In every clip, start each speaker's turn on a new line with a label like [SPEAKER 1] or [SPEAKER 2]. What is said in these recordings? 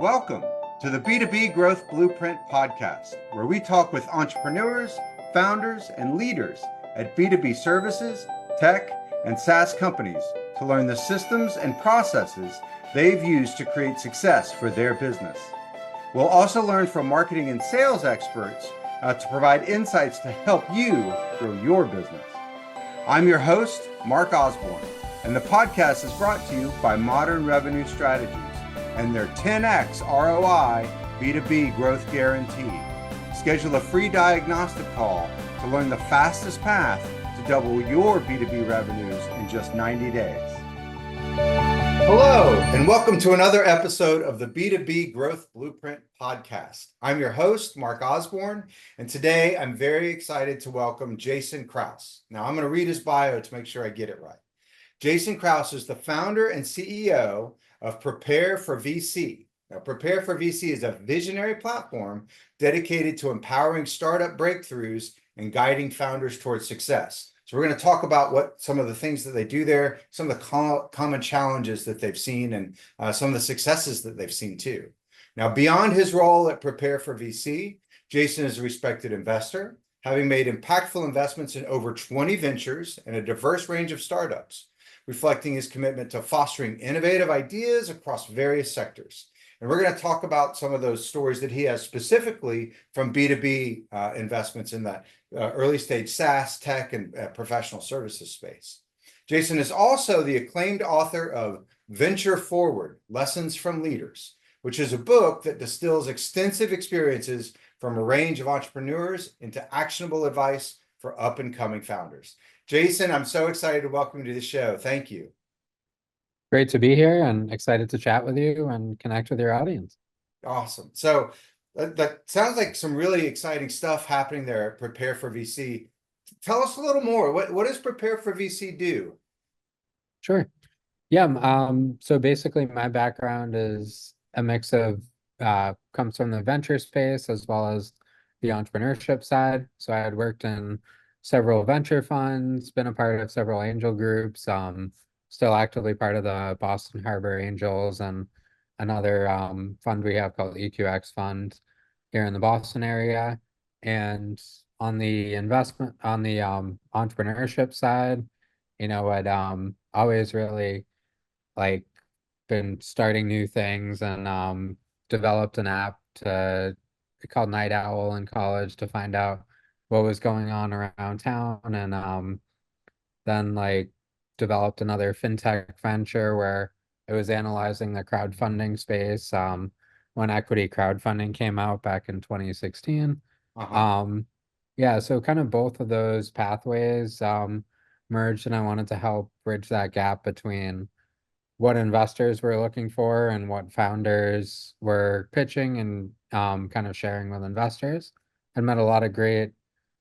[SPEAKER 1] Welcome to the B2B Growth Blueprint podcast, where we talk with entrepreneurs, founders, and leaders at B2B services, tech, and SaaS companies to learn the systems and processes they've used to create success for their business. We'll also learn from marketing and sales experts to provide insights to help you grow your business. I'm your host, Mark Osborne, and the podcast is brought to you by Modern Revenue Strategies and their 10x ROI B2B growth guarantee. Schedule a free diagnostic call to learn the fastest path to double your B2B revenues in just 90 days. Hello, and welcome to another episode of the B2B Growth Blueprint podcast. I'm your host, Mark Osborne, and today I'm very excited to welcome Jason Kraus. Now, I'm going to read his bio to make sure I get it right. Jason Kraus is the founder and CEO of Prepare4VC. Now, Prepare4VC is a visionary platform dedicated to empowering startup breakthroughs and guiding founders towards success. So we're going to talk about what some of the things that they do there, some of the common challenges that they've seen, and some of the successes that they've seen too. Now, beyond his role at Prepare4VC, Jason is a respected investor, having made impactful investments in over 20 ventures and a diverse range of startups, reflecting his commitment to fostering innovative ideas across various sectors. And we're going to talk about some of those stories that he has specifically from B2B investments in that early stage SaaS, tech, and professional services space. Jason is also the acclaimed author of Venture Forward, Lessons from Leaders, which is a book that distills extensive experiences from a range of entrepreneurs into actionable advice for up-and-coming founders. Jason, I'm so excited to welcome you to the show. Thank you.
[SPEAKER 2] Great to be here and excited to chat with you and connect with your audience.
[SPEAKER 1] Awesome. So that sounds like some really exciting stuff happening there at Prepare4VC. Tell us a little more. What does Prepare4VC do?
[SPEAKER 2] Sure. Yeah. So basically my background is a mix of comes from the venture space as well as the entrepreneurship side. So I had worked in several venture funds, been a part of several angel groups, still actively part of the Boston Harbor Angels and another fund we have called EQX Fund here in the Boston area. And on the entrepreneurship side, I'd always really been starting new things and developed an app called Night Owl in college to find out what was going on around town, and then developed another fintech venture where it was analyzing the crowdfunding space when equity crowdfunding came out back in 2016. Yeah, so kind of both of those pathways merged, and I wanted to help bridge that gap between what investors were looking for and what founders were pitching and kind of sharing with investors. I met a lot of great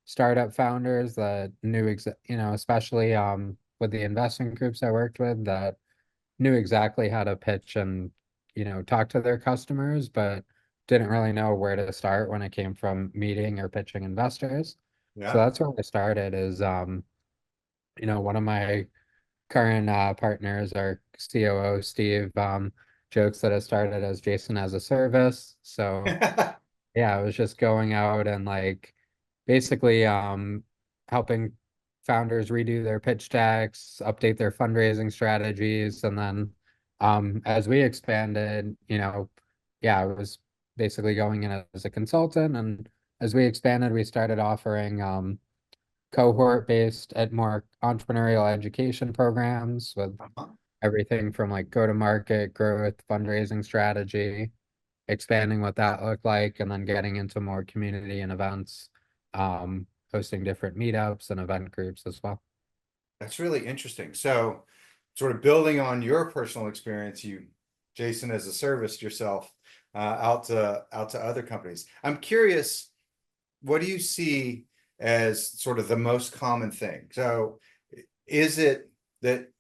[SPEAKER 2] startup founders that knew, especially with the investment groups I worked with, that knew exactly how to pitch and, talk to their customers, but didn't really know where to start when it came from meeting or pitching investors.
[SPEAKER 1] Yeah.
[SPEAKER 2] So that's where I started is, one of my current partners, our COO, Steve, jokes that I started as Jason as a service. So yeah, I was just going out and basically helping founders redo their pitch decks, update their fundraising strategies, and then as we expanded, I was basically going in as a consultant, and as we expanded, we started offering cohort-based more entrepreneurial education programs with everything from go-to-market, growth, fundraising strategy, expanding what that looked like, and then getting into more community and events, hosting different meetups and event groups as well.
[SPEAKER 1] That's really interesting. So sort of building on your personal experience, Jason, as a service yourself out to other companies. I'm curious, what do you see as sort of the most common thing? So is it that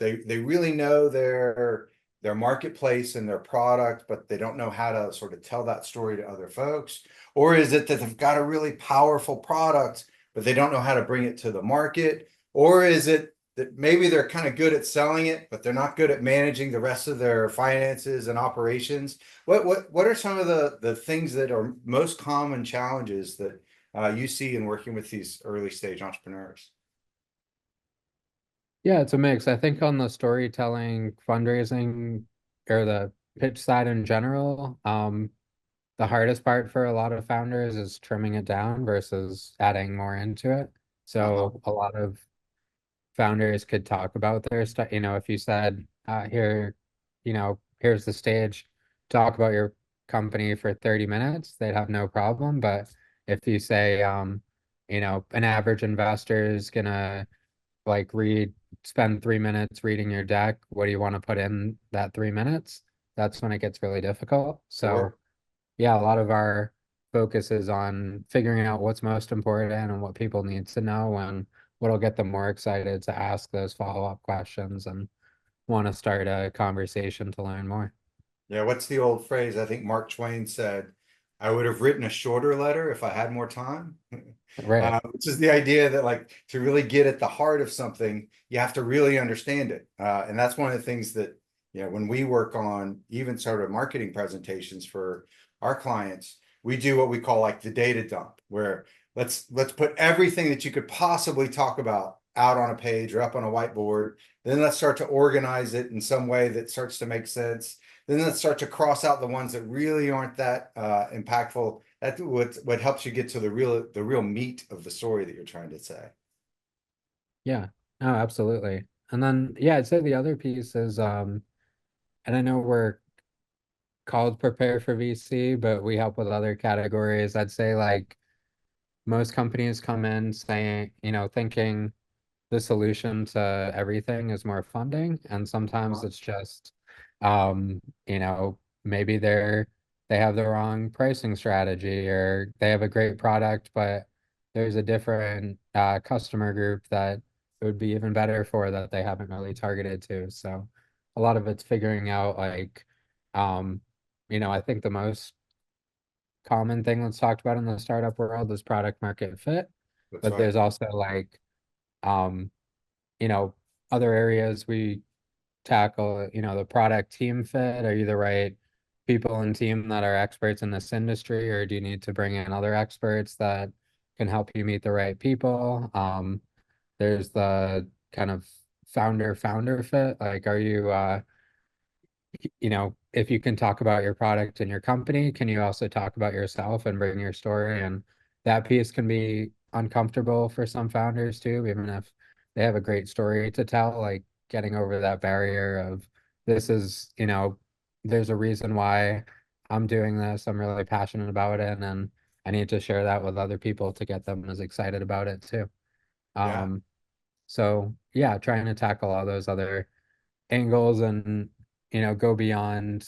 [SPEAKER 1] they really know their marketplace and their product, but they don't know how to sort of tell that story to other folks? Or is it that they've got a really powerful product, but they don't know how to bring it to the market? Or is it that maybe they're kind of good at selling it, but they're not good at managing the rest of their finances and operations. What are some of the things that are most common challenges that you see in working with these early stage entrepreneurs?
[SPEAKER 2] Yeah, it's a mix. I think on the storytelling, fundraising, or the pitch side in general, the hardest part for a lot of founders is trimming it down versus adding more into it.
[SPEAKER 1] Uh-huh.
[SPEAKER 2] So a lot of founders could talk about their stuff. If you said, here, here's the stage, talk about your company for 30 minutes, they'd have no problem. But if you say, an average investor is gonna like spend 3 minutes reading your deck, what do you want to put in that 3 minutes? That's when it gets really difficult. So
[SPEAKER 1] Sure.
[SPEAKER 2] yeah, a lot of our focus is on figuring out what's most important and what people need to know and what'll get them more excited to ask those follow-up questions and want to start a conversation to learn more.
[SPEAKER 1] Yeah, what's the old phrase? I think Mark Twain said, I would have written a shorter letter if I had more time.
[SPEAKER 2] Right.
[SPEAKER 1] Which is the idea that like to really get at the heart of something, you have to really understand it. And that's one of the things that, when we work on even sort of marketing presentations for our clients, we do what we call like the data dump, where let's put everything that you could possibly talk about out on a page or up on a whiteboard. Then let's start to organize it in some way that starts to make sense. Then let's start to cross out the ones that really aren't that impactful. That's what helps you get to the real meat of the story that you're trying to say.
[SPEAKER 2] Yeah. No, absolutely. And then yeah, I'd say the other piece is and I know we're called Prepare for VC, but we help with other categories. I'd say like most companies come in saying, thinking the solution to everything is more funding, and sometimes it's just, maybe they have the wrong pricing strategy, or they have a great product, but there's a different customer group that it would be even better for that they haven't really targeted to. So a lot of it's figuring out like, um, I think the most common thing that's talked about in the startup world is product market fit,
[SPEAKER 1] That's
[SPEAKER 2] but
[SPEAKER 1] right.
[SPEAKER 2] there's also like, um, you know, other areas we tackle, the product team fit. Are you the right people and team that are experts in this industry, or do you need to bring in other experts that can help you meet the right people? There's the kind of founder fit. Like, are you, if you can talk about your product and your company, can you also talk about yourself and bring your story? And that piece can be uncomfortable for some founders too, even if they have a great story to tell, like getting over that barrier of this is, there's a reason why I'm doing this. I'm really passionate about it, and I need to share that with other people to get them as excited about it too.
[SPEAKER 1] Yeah.
[SPEAKER 2] Um, so yeah, trying to tackle all those other angles and go beyond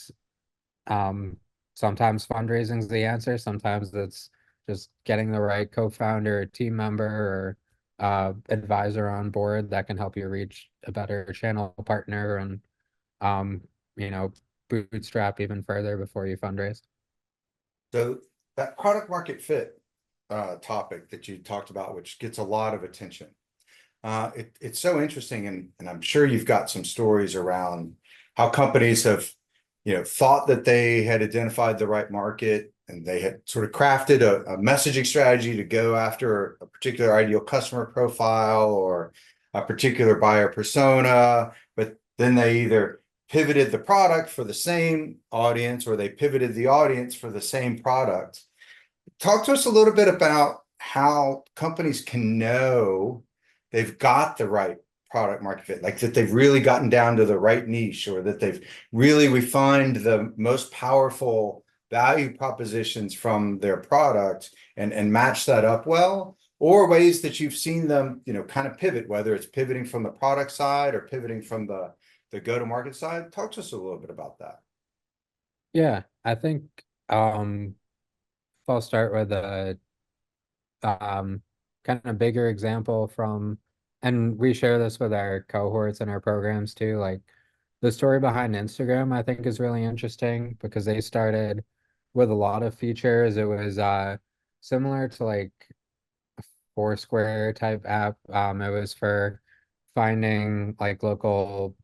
[SPEAKER 2] um sometimes fundraising's the answer, sometimes it's just getting the right co-founder, team member, or advisor on board that can help you reach a better channel partner and um you know bootstrap even further before you fundraise.
[SPEAKER 1] So that product market fit topic that you talked about, which gets a lot of attention. It's so interesting, and I'm sure you've got some stories around how companies have, thought that they had identified the right market and they had sort of crafted a messaging strategy to go after a particular ideal customer profile or a particular buyer persona, but then they either pivoted the product for the same audience or they pivoted the audience for the same product. Talk to us a little bit about how companies can know they've got the right product market fit, like that they've really gotten down to the right niche, or that they've really refined the most powerful value propositions from their product and match that up well, or ways that you've seen them, kind of pivot, whether it's pivoting from the product side or pivoting from the go-to-market side. Talk to us a little bit about that.
[SPEAKER 2] Yeah, I think if I'll start with a um, kind of bigger example from, and we share this with our cohorts and our programs too. Like the story behind Instagram, I think is really interesting because they started with a lot of features. It was similar to like Foursquare type app. It was for finding like local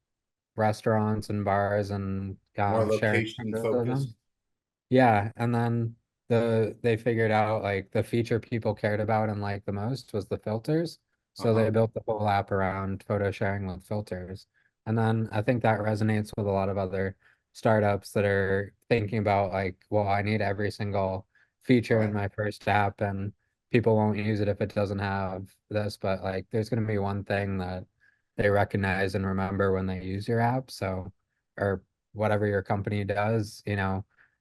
[SPEAKER 2] restaurants and bars and
[SPEAKER 1] More
[SPEAKER 2] sharing
[SPEAKER 1] location
[SPEAKER 2] photos of
[SPEAKER 1] focused.
[SPEAKER 2] them. Yeah, and then they figured out like the feature people cared about and liked the most was the filters. So
[SPEAKER 1] Uh-huh.
[SPEAKER 2] they built the whole app around photo sharing with filters. And then I think that resonates with a lot of other startups that are thinking about like, well, I need every single feature in
[SPEAKER 1] Right.
[SPEAKER 2] my first app and people won't use it if it doesn't have this, but like there's going to be one thing that they recognize and remember when they use your app. So, or whatever your company does,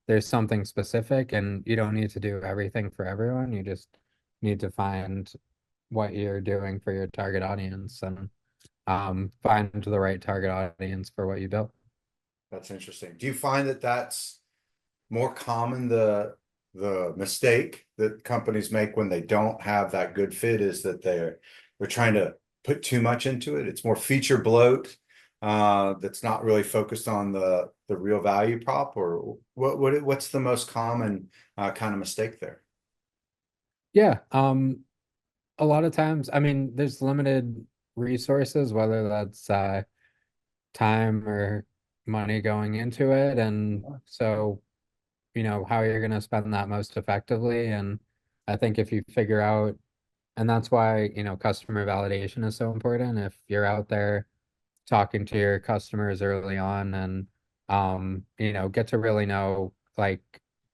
[SPEAKER 2] there's something specific and you don't need to do everything for everyone. You just need to find what you're doing for your target audience and find the right target audience for what you built.
[SPEAKER 1] That's interesting. Do you find that that's more common, the mistake that companies make when they don't have that good fit is that they're trying to put too much into it. It's more feature bloat, that's not really focused on the real value prop, or what's the most common kind of mistake there?
[SPEAKER 2] Yeah, a lot of times, I mean, there's limited resources, whether that's time or money going into it. And so, how you're going to spend that most effectively. And I think if you figure out, and that's why, customer validation is so important. If you're out there talking to your customers early on and get to really know like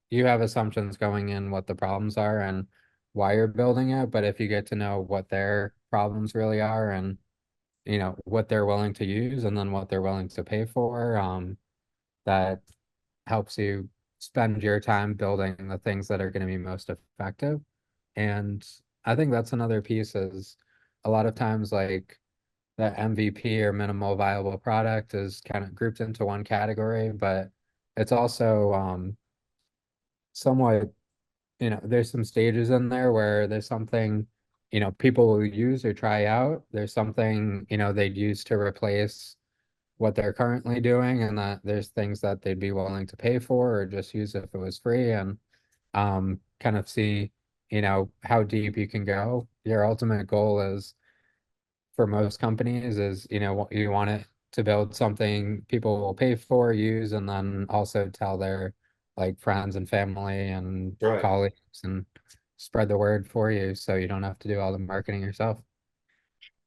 [SPEAKER 2] you have assumptions going in what the problems are and why you're building it, but if you get to know what their problems really are and what they're willing to use and then what they're willing to pay for, that helps you spend your time building the things that are going to be most effective. And I think that's another piece is a lot of times like that MVP or minimal viable product is kind of grouped into one category, but it's also somewhat, there's some stages in there where there's something, people will use or try out. There's something, they'd use to replace what they're currently doing, and that there's things that they'd be willing to pay for or just use if it was free and kind of see, how deep you can go. Your ultimate goal is for most companies is, you want it to build something people will pay for, use, and then also tell their like friends and family and
[SPEAKER 1] Right.
[SPEAKER 2] colleagues and spread the word for you so you don't have to do all the marketing yourself.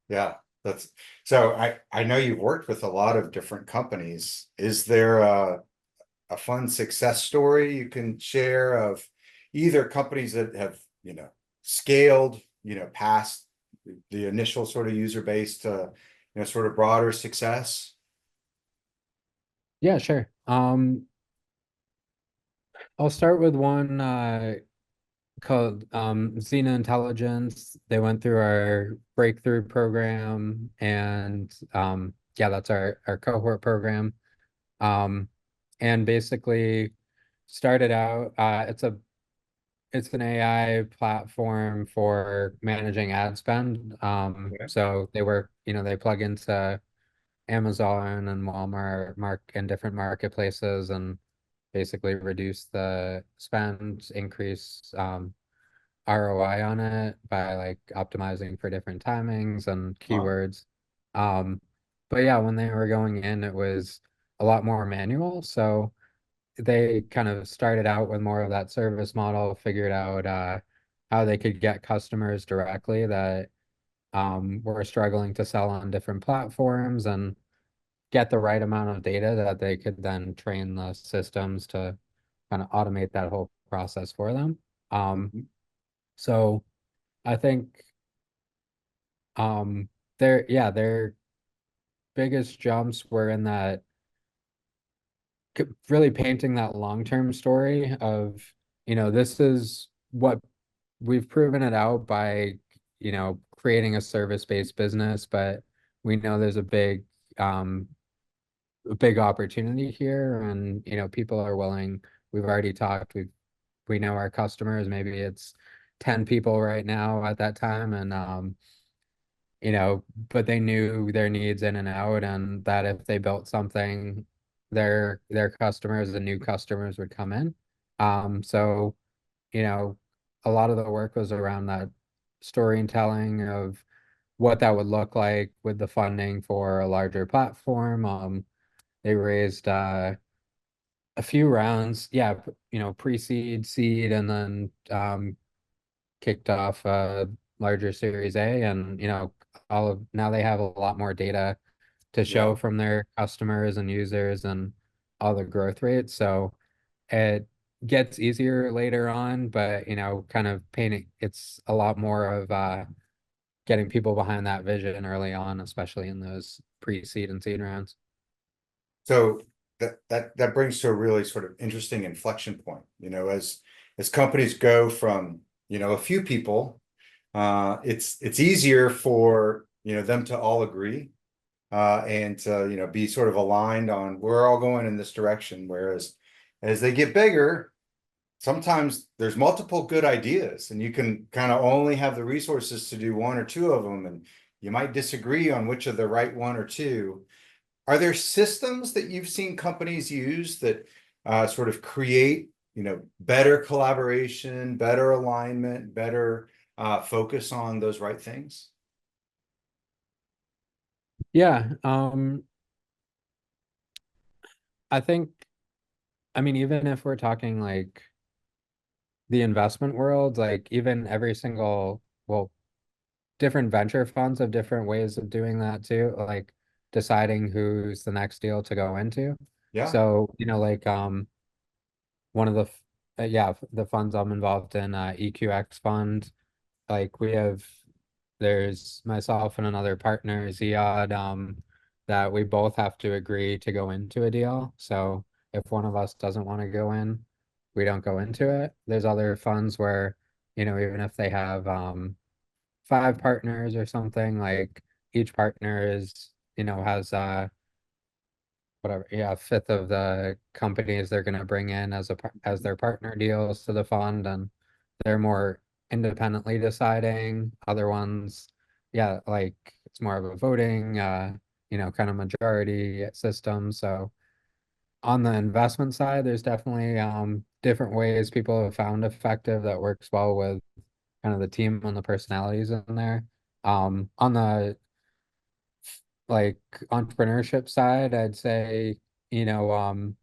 [SPEAKER 1] Yeah, that's so I know you've worked with a lot of different companies. Is there a fun success story you can share of either companies that have, scaled, past the initial sort of user base to, sort of broader success?
[SPEAKER 2] Yeah, sure. I'll start with one called Xena Intelligence. They went through our breakthrough program and yeah, that's our cohort program. Um, and basically started out, it's an AI platform for managing ad spend.
[SPEAKER 1] Okay.
[SPEAKER 2] So they work, they plug into Amazon and Walmart and different marketplaces and basically reduce the spend, increase ROI on it by like optimizing for different timings and
[SPEAKER 1] Huh.
[SPEAKER 2] keywords. Um, but yeah, when they were going in, it was a lot more manual. So they kind of started out with more of that service model, figured out how they could get customers directly that were struggling to sell on different platforms and get the right amount of data that they could then train the systems to kind of automate that whole process for them.
[SPEAKER 1] Mhm.
[SPEAKER 2] So I think their biggest jumps were in that really painting that long-term story of, this is what we've proven it out by, creating a service-based business, but we know there's a big opportunity here and, people are willing, we've already talked, we know our customers, maybe it's 10 people right now at that time and but they knew their needs in and out, and that if they built something, their customers and new customers would come in. So, you know, a lot of the work was around that storytelling of what that would look like with the funding for a larger platform. They raised a few rounds, yeah, pre-seed, seed, and then kicked off a larger Series A, and all of now they have a lot more data to
[SPEAKER 1] Yeah.
[SPEAKER 2] show from their customers and users and all the growth rates. So it gets easier later on, but kind of painting it's a lot more of getting people behind that vision early on, especially in those pre-seed and seed rounds.
[SPEAKER 1] So that brings to a really sort of interesting inflection point, as companies go from, a few people, it's easier for, them to all agree, and to, be sort of aligned on we're all going in this direction. Whereas as they get bigger, sometimes there's multiple good ideas and you can kind of only have the resources to do one or two of them, and you might disagree on which of the right one or two. Are there systems that you've seen companies use that sort of create, better collaboration, better alignment, better focus on those right things?
[SPEAKER 2] Yeah, I think, I mean, even if we're talking like the investment world, like even every single, well, different venture funds have different ways of doing that too, like deciding who's the next deal to go into.
[SPEAKER 1] Yeah.
[SPEAKER 2] So, like one of the yeah, the funds I'm involved in, EQX fund, like there's myself and another partner, Ziad, that we both have to agree to go into a deal. So if one of us doesn't want to go in, we don't go into it. There's other funds where, even if they have five partners or something, like each partner has whatever, yeah, a fifth of the companies they're going to bring in as their partner deals to the fund, and they're more independently deciding. Other ones, yeah, like it's more of a voting, kind of majority system. So on the investment side, there's definitely different ways people have found effective that works well with kind of the team and the personalities in there. On the like entrepreneurship side, I'd say, you know, um,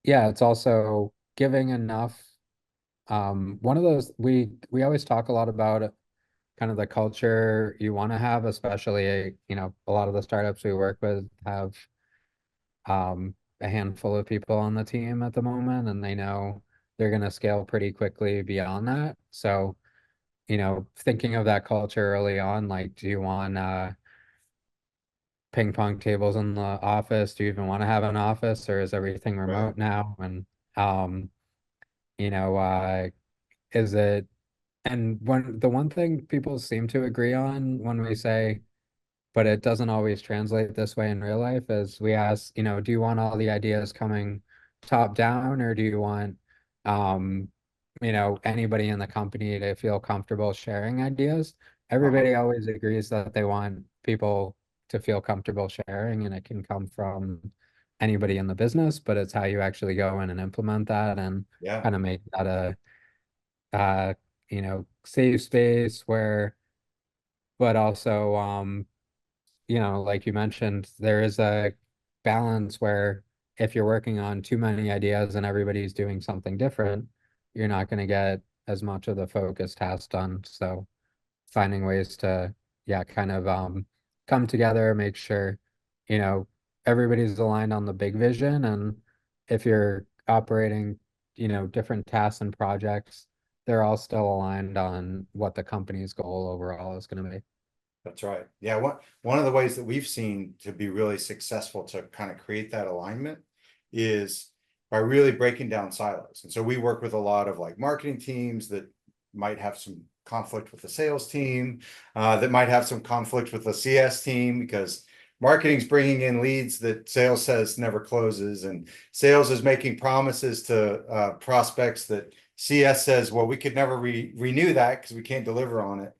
[SPEAKER 2] yeah, it's also giving enough. One of those we always talk a lot about kind of the culture you want to have, especially, a lot of the startups we work with have a handful of people on the team at the moment, and they know they're going to scale pretty quickly beyond that. So, thinking of that culture early on, like, do you want ping pong tables in the office? Do you even want to have an office, or is everything
[SPEAKER 1] Right.
[SPEAKER 2] remote now? And um, you know, is it and the one thing people seem to agree on when we say, but it doesn't always translate this way in real life, is we ask, do you want all the ideas coming top down, or do you want um, anybody in the company to feel comfortable sharing ideas?
[SPEAKER 1] Uh-huh.
[SPEAKER 2] Everybody always agrees that they want people to feel comfortable sharing, and it can come from anybody in the business, but it's how you actually go in and implement that and
[SPEAKER 1] Yeah.
[SPEAKER 2] kind of make that a safe space where, but also like you mentioned, there is a balance where if you're working on too many ideas and everybody's doing something different, you're not going to get as much of the focused task done. So finding ways to, yeah, kind of come together, make sure, you know, everybody's aligned on the big vision. And if you're operating, different tasks and projects, they're all still aligned on what the company's goal overall is going to be.
[SPEAKER 1] That's right. Yeah, one of the ways that we've seen to be really successful to kind of create that alignment is by really breaking down silos. And so we work with a lot of like marketing teams that might have some conflict with the sales team, that might have some conflict with the CS team, because marketing's bringing in leads that sales says never closes, and sales is making promises to prospects that CS says, well, we could never renew that because we can't deliver on it.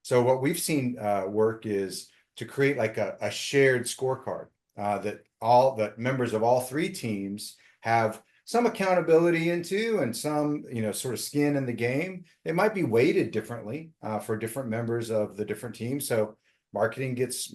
[SPEAKER 1] So what we've seen work is to create like a shared scorecard, that all the members of all three teams have some accountability into and some, sort of skin in the game. It might be weighted differently for different members of the different teams. So marketing gets,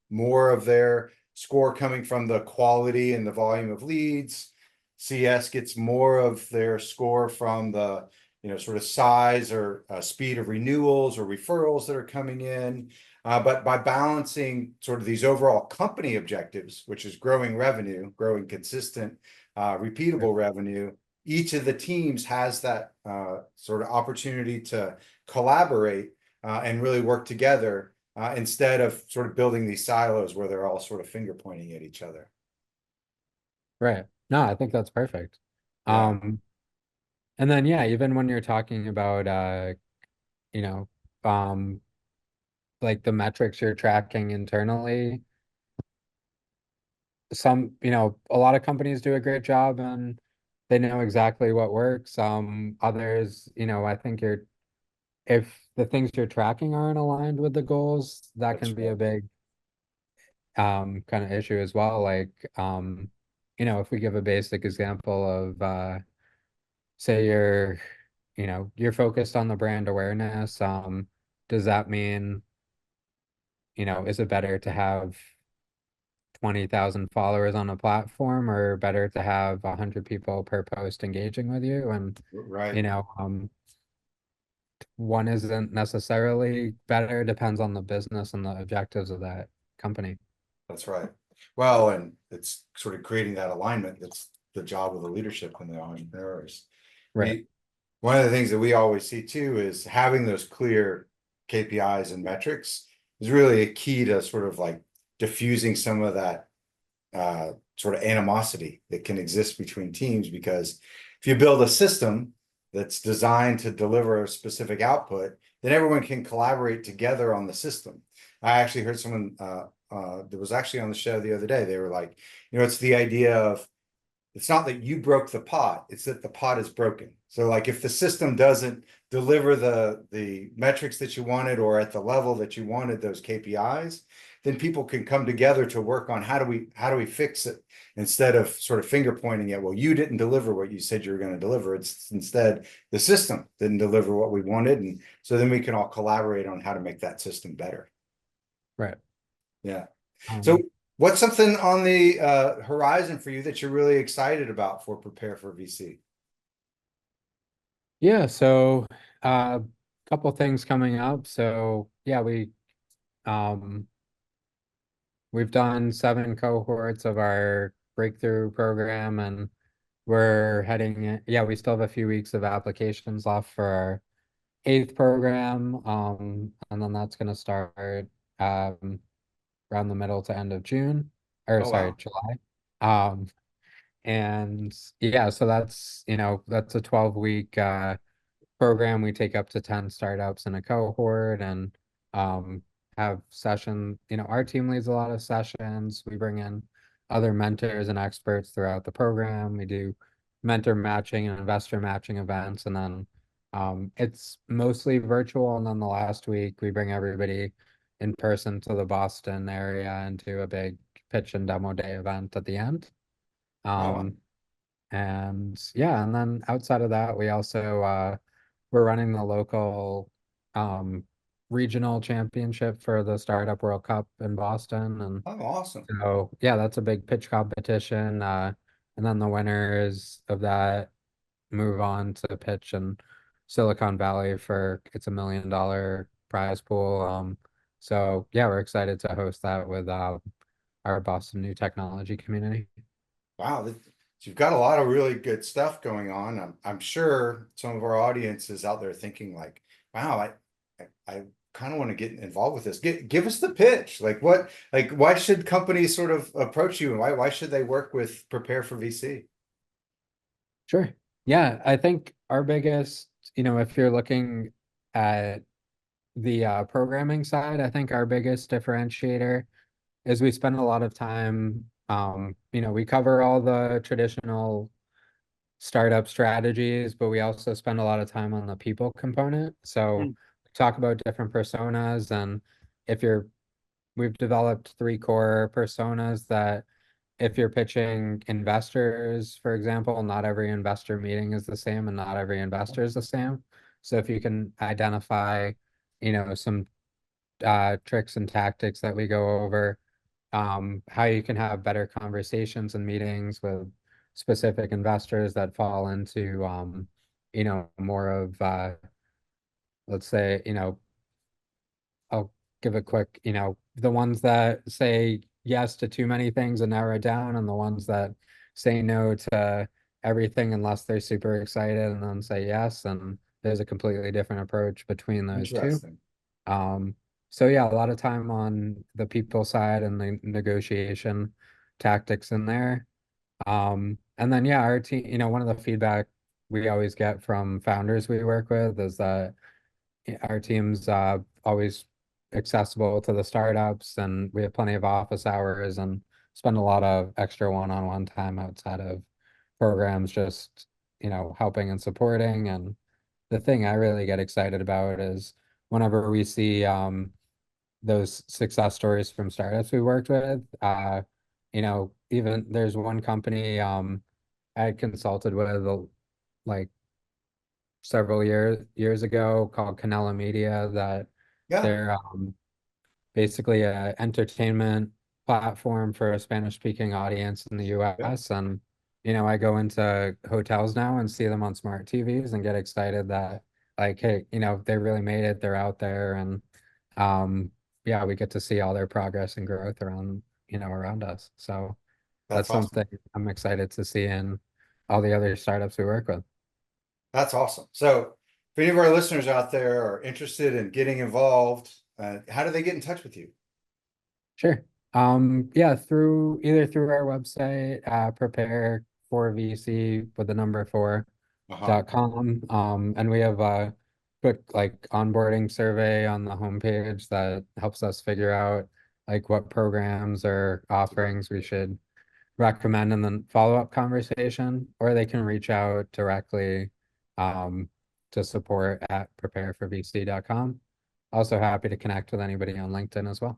[SPEAKER 1] more of their score coming from the quality and the volume of leads. CS gets more of their score from the, sort of size or speed of renewals or referrals that are coming in. But by balancing sort of these overall company objectives, which is growing revenue, growing consistent, repeatable revenue, each of the teams has that sort of opportunity to collaborate and really work together instead of sort of building these silos where they're all sort of finger pointing at each other.
[SPEAKER 2] Right. No, I think that's perfect.
[SPEAKER 1] Yeah,
[SPEAKER 2] And then yeah, even when you're talking about you know, um like the metrics you're tracking internally, a lot of companies do a great job and they know exactly what works. Others, I think if the things you're tracking aren't aligned with the goals, that
[SPEAKER 1] that's
[SPEAKER 2] can be a
[SPEAKER 1] right.
[SPEAKER 2] big kind of issue as well. Like, if we give a basic example of say you're focused on the brand awareness, does that mean, is it better to have 20,000 followers on a platform or better to have 100 people per post engaging with you? And,
[SPEAKER 1] Right.
[SPEAKER 2] you know, um, one isn't necessarily better, depends on the business and the objectives of that company.
[SPEAKER 1] That's right. Well, and it's sort of creating that alignment. That's the job of the leadership and the entrepreneurs.
[SPEAKER 2] Right.
[SPEAKER 1] One of the things that we always see too is having those clear KPIs and metrics is really a key to sort of like diffusing some of that sort of animosity that can exist between teams. Because if you build a system that's designed to deliver a specific output, then everyone can collaborate together on the system. I actually heard someone that was actually on the show the other day. They were like, it's the idea of it's not that you broke the pot, it's that the pot is broken. So like if the system doesn't deliver the metrics that you wanted or at the level that you wanted those KPIs, then people can come together to work on how do we fix it instead of sort of finger pointing at, well, you didn't deliver what you said you were going to deliver. It's instead the system didn't deliver what we wanted. And so then we can all collaborate on how to make that system better.
[SPEAKER 2] Right.
[SPEAKER 1] Yeah. So
[SPEAKER 2] Um,
[SPEAKER 1] what's something on the horizon for you that you're really excited about for Prepare for VC?
[SPEAKER 2] yeah, so a couple things coming up. So yeah, um we've done 7 cohorts of our breakthrough program and we still have a few weeks of applications left for our 8th program. And then that's gonna start um around the middle to end of June, or
[SPEAKER 1] Oh,
[SPEAKER 2] sorry,
[SPEAKER 1] wow.
[SPEAKER 2] July. Um, and yeah, so that's a 12-week program. We take up to 10 startups in a cohort and have our team leads a lot of sessions. We bring in other mentors and experts throughout the program. We do mentor matching and investor matching events, and then it's mostly virtual. And then the last week, we bring everybody in person to the Boston area and do a big pitch and demo day event at the end.
[SPEAKER 1] Oh, wow.
[SPEAKER 2] Um, and yeah, and then outside of that, we're running the local um regional championship for the Startup World Cup in Boston. And
[SPEAKER 1] Oh, awesome.
[SPEAKER 2] so yeah, that's a big pitch competition. And then the winners of that move on to pitch in Silicon Valley for it's $1 million prize pool. So yeah, we're excited to host that with our Boston New Technology community.
[SPEAKER 1] Wow. So you've got a lot of really good stuff going on. I'm sure some of our audience is out there thinking like, wow, I kind of want to get involved with this. Give us the pitch. Why should companies sort of approach you and why should they work with Prepare for VC?
[SPEAKER 2] Sure. Yeah, I think our biggest, if you're looking at the programming side, I think our biggest differentiator is we spend a lot of time, we cover all the traditional startup strategies, but we also spend a lot of time on the people component. So
[SPEAKER 1] Hmm.
[SPEAKER 2] we talk about different personas, and if you're, we've developed 3 core personas that if you're pitching investors, for example, not every investor meeting is the same and not every investor is the same. So if you can identify, some tricks and tactics that we go over, how you can have better conversations and meetings with specific investors that fall into, more of, let's say, I'll give a quick, the ones that say yes to too many things and narrow it down, and the ones that say no to everything unless they're super excited and then say yes. And there's a completely different approach between those two.
[SPEAKER 1] Interesting.
[SPEAKER 2] Um, so yeah, a lot of time on the people side and the negotiation tactics in there. And then yeah, our team, one of the feedback we always get from founders we work with is that our team's always accessible to the startups, and we have plenty of office hours and spend a lot of extra one-on-one time outside of programs, just, helping and supporting. And the thing I really get excited about is whenever we see those success stories from startups we worked with, even there's one company I had consulted with like several years ago called Canela Media, that
[SPEAKER 1] Yeah.
[SPEAKER 2] they're basically a entertainment platform for a Spanish speaking audience in the
[SPEAKER 1] Yeah.
[SPEAKER 2] US. And I go into hotels now and see them on smart TVs and get excited that, like, hey, they really made it, they're out there. And yeah, we get to see all their progress and growth around us. So
[SPEAKER 1] That's
[SPEAKER 2] that's
[SPEAKER 1] awesome.
[SPEAKER 2] something I'm excited to see in all the other startups we work with.
[SPEAKER 1] That's awesome. So, if any of our listeners out there are interested in getting involved, how do they get in touch with you?
[SPEAKER 2] Sure. Yeah, through our website, prepare4VC with the number 4
[SPEAKER 1] Uh-huh.
[SPEAKER 2] dot com. And we have a quick like onboarding survey on the homepage that helps us figure out like what programs or offerings we should recommend in the follow-up conversation, or they can reach out directly um, to support at prepare4vc.com. Also happy to connect with anybody on LinkedIn as well.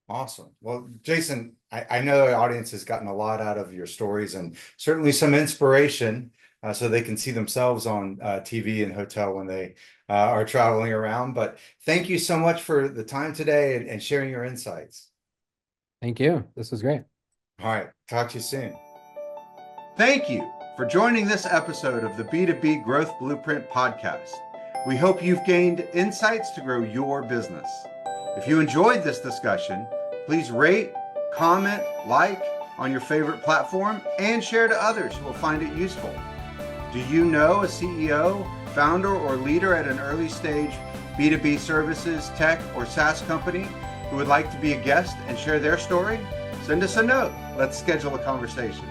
[SPEAKER 1] Awesome. Well, Jason, I know the audience has gotten a lot out of your stories and certainly some inspiration, so they can see themselves on TV and hotel when they are traveling around. But thank you so much for the time today and sharing your insights.
[SPEAKER 2] Thank you. This was great.
[SPEAKER 1] All right. Talk to you soon. Thank you for joining this episode of the B2B Growth Blueprint podcast. We hope you've gained insights to grow your business. If you enjoyed this discussion, please rate, comment, like on your favorite platform, and share to others who will find it useful. Do you know a CEO, founder, or leader at an early stage B2B services, tech, or SaaS company who would like to be a guest and share their story? Send us a note. Let's schedule a conversation.